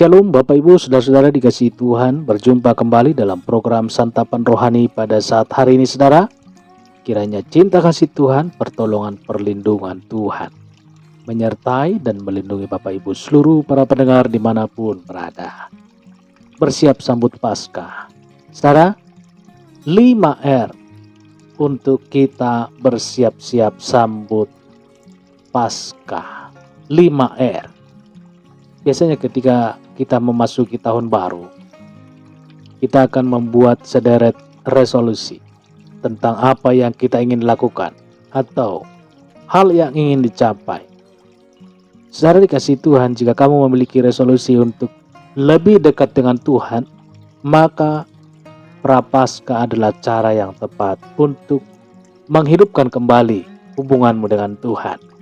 Shalom Bapak Ibu Saudara-saudara dikasihi Tuhan, berjumpa kembali dalam program Santapan Rohani pada saat hari ini saudara. Kiranya cinta kasih Tuhan, pertolongan perlindungan Tuhan menyertai dan melindungi Bapak Ibu seluruh para pendengar dimanapun berada. Bersiap sambut Paskah. Saudara, 5R untuk kita bersiap-siap sambut Paskah. 5R. Biasanya ketika kita memasuki tahun baru, kita akan membuat sederet resolusi tentang apa yang kita ingin lakukan atau hal yang ingin dicapai. Saudara dikasihi Tuhan, jika kamu memiliki resolusi untuk lebih dekat dengan Tuhan, maka Prapaskah adalah cara yang tepat untuk menghidupkan kembali hubunganmu dengan Tuhan.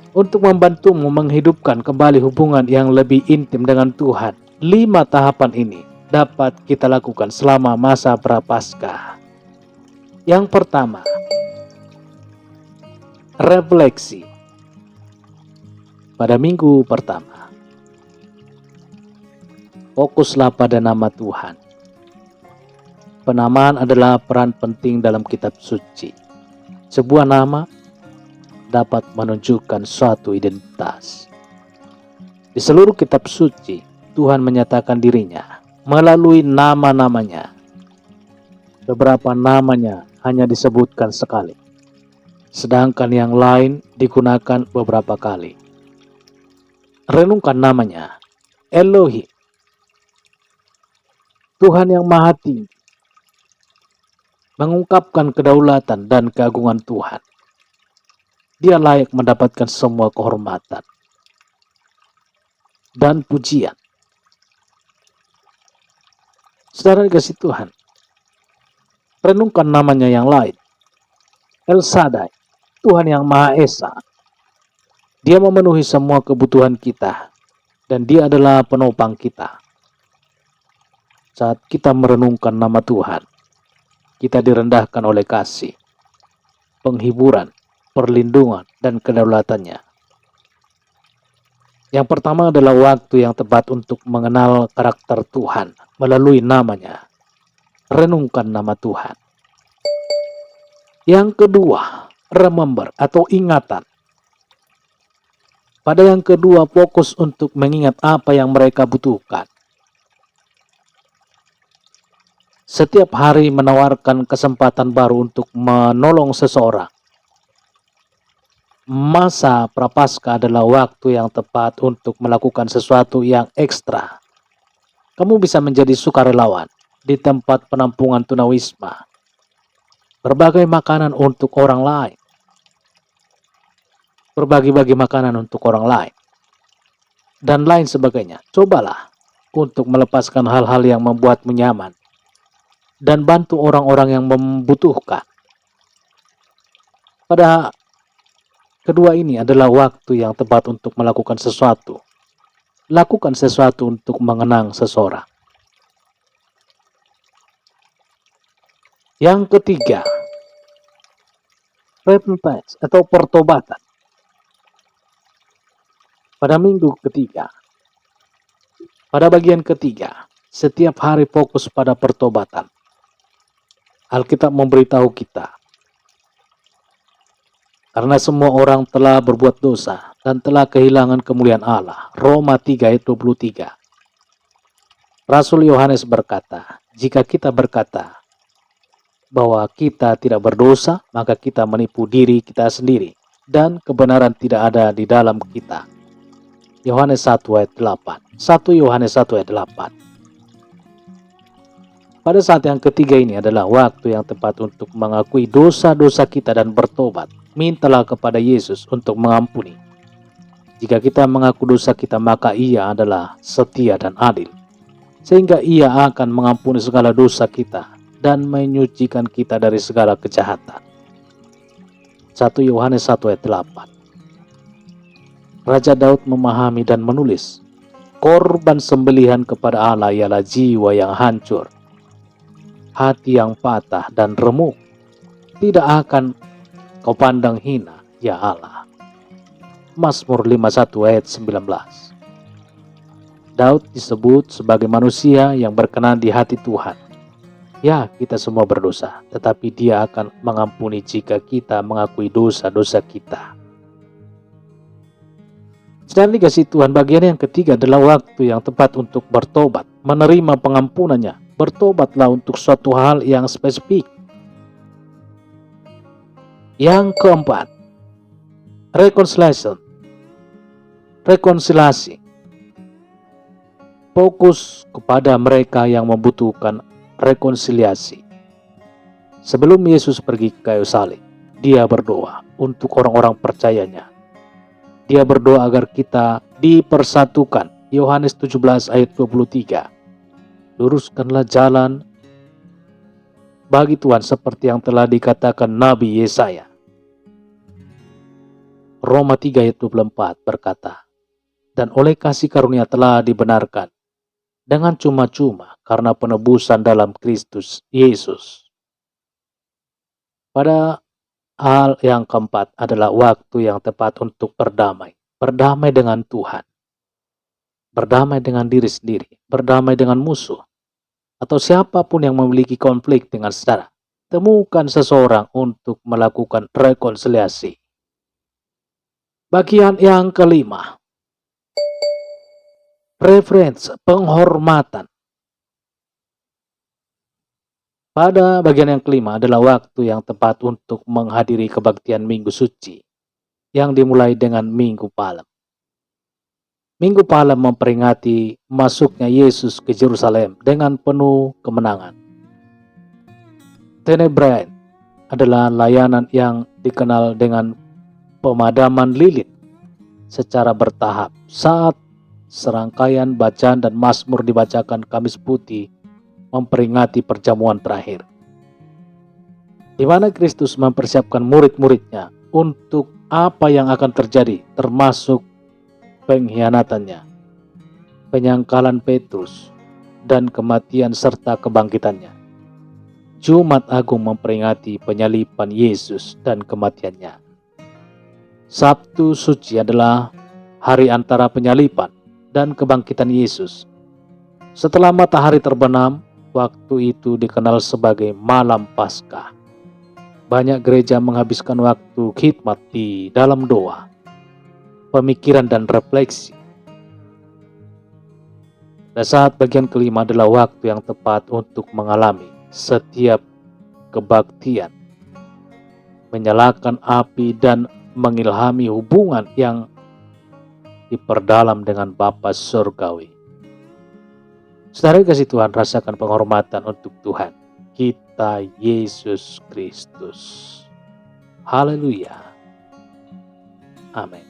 Untuk membantumu menghidupkan kembali hubungan yang lebih intim dengan Tuhan, 5 tahapan ini dapat kita lakukan selama masa Prapaskah. Yang pertama, refleksi. Pada minggu pertama, fokuslah pada nama Tuhan. Penamaan adalah peran penting dalam kitab suci. Sebuah nama dapat menunjukkan suatu identitas. Di seluruh kitab suci, Tuhan menyatakan dirinya melalui nama-namanya. Beberapa namanya hanya disebutkan sekali, sedangkan yang lain digunakan beberapa kali. Renungkan namanya, Elohim, Tuhan yang Maha Tinggi, mengungkapkan kedaulatan dan keagungan Tuhan. Dia layak mendapatkan semua kehormatan dan pujian. Saudara dikasihi Tuhan, renungkan namanya yang lain, El Shaddai, Tuhan yang Maha Esa. Dia memenuhi semua kebutuhan kita dan Dia adalah penopang kita. Saat kita merenungkan nama Tuhan, kita direndahkan oleh kasih, penghiburan, perlindungan, dan kedaulatannya. Yang pertama adalah waktu yang tepat untuk mengenal karakter Tuhan melalui namanya. Renungkan nama Tuhan. Yang kedua, remember atau ingatan. Pada yang kedua, fokus untuk mengingat apa yang mereka butuhkan. Setiap hari menawarkan kesempatan baru untuk menolong seseorang. Masa Prapaskah adalah waktu yang tepat untuk melakukan sesuatu yang ekstra. Kamu bisa menjadi sukarelawan di tempat penampungan tunawisma, berbagai makanan untuk orang lain, berbagi-bagi makanan untuk orang lain, dan lain sebagainya. Cobalah untuk melepaskan hal-hal yang membuatmu nyaman dan bantu orang-orang yang membutuhkan. Pada kedua ini adalah waktu yang tepat untuk melakukan sesuatu. Lakukan sesuatu untuk mengenang seseorang. Yang ketiga, repentance atau pertobatan. Pada minggu ketiga, pada bagian ketiga, setiap hari fokus pada pertobatan. Alkitab memberitahu kita, karena semua orang telah berbuat dosa dan telah kehilangan kemuliaan Allah. Roma 3 ayat 23. Rasul Yohanes berkata, jika kita berkata bahwa kita tidak berdosa, maka kita menipu diri kita sendiri dan kebenaran tidak ada di dalam kita. Yohanes 1 ayat 8. 1 Yohanes 1 ayat 8. Pada saat yang ketiga ini adalah waktu yang tepat untuk mengakui dosa-dosa kita dan bertobat. Mintalah kepada Yesus untuk mengampuni. Jika kita mengaku dosa kita, maka Ia adalah setia dan adil, sehingga Ia akan mengampuni segala dosa kita dan menyucikan kita dari segala kejahatan. 1 Yohanes 1 ayat 8. Raja Daud memahami dan menulis, korban sembelihan kepada Allah ialah jiwa yang hancur, hati yang patah dan remuk. Tidak akan kau pandang hina, ya Allah. Mazmur 51 ayat 19. Daud disebut sebagai manusia yang berkenan di hati Tuhan. Ya, kita semua berdosa, tetapi Dia akan mengampuni jika kita mengakui dosa-dosa kita. Sedang dikasih Tuhan, bagian yang ketiga adalah waktu yang tepat untuk bertobat, menerima pengampunannya. Bertobatlah untuk suatu hal yang spesifik. Yang keempat, rekonsiliasi. Fokus kepada mereka yang membutuhkan rekonsiliasi. Sebelum Yesus pergi ke kayu salib, Dia berdoa untuk orang-orang percayanya. Dia berdoa agar kita dipersatukan. Yohanes 17 ayat 23. Luruskanlah jalan bagi Tuhan seperti yang telah dikatakan Nabi Yesaya. Roma 3 ayat 24 berkata, dan oleh kasih karunia telah dibenarkan dengan cuma-cuma karena penebusan dalam Kristus Yesus. Pada hal yang keempat adalah waktu yang tepat untuk berdamai. Berdamai dengan Tuhan. Berdamai dengan diri sendiri. Berdamai dengan musuh. Atau siapapun yang memiliki konflik dengan saudara. Temukan seseorang untuk melakukan rekonsiliasi. Bagian yang kelima. Preference, penghormatan. Pada bagian yang kelima adalah waktu yang tepat untuk menghadiri kebaktian Minggu Suci yang dimulai dengan Minggu Palem. Minggu Palem memperingati masuknya Yesus ke Yerusalem dengan penuh kemenangan. Tenebrae adalah layanan yang dikenal dengan pemadaman lilin secara bertahap saat serangkaian bacaan dan mazmur dibacakan Kamis Putih memperingati perjamuan terakhir, di mana Kristus mempersiapkan murid-muridnya untuk apa yang akan terjadi, termasuk pengkhianatannya, penyangkalan Petrus, dan kematian serta kebangkitannya. Jumat Agung memperingati penyaliban Yesus dan kematiannya. Sabtu Suci adalah hari antara penyaliban dan kebangkitan Yesus. Setelah matahari terbenam, waktu itu dikenal sebagai Malam Paskah. Banyak gereja menghabiskan waktu khidmat di dalam doa, pemikiran dan refleksi. Dan saat bagian kelima adalah waktu yang tepat untuk mengalami setiap kebaktian, menyalakan api dan mengilhami hubungan yang diperdalam dengan Bapa Surgawi. Saudara kasih Tuhan, rasakan penghormatan untuk Tuhan kita Yesus Kristus. Haleluya. Amin.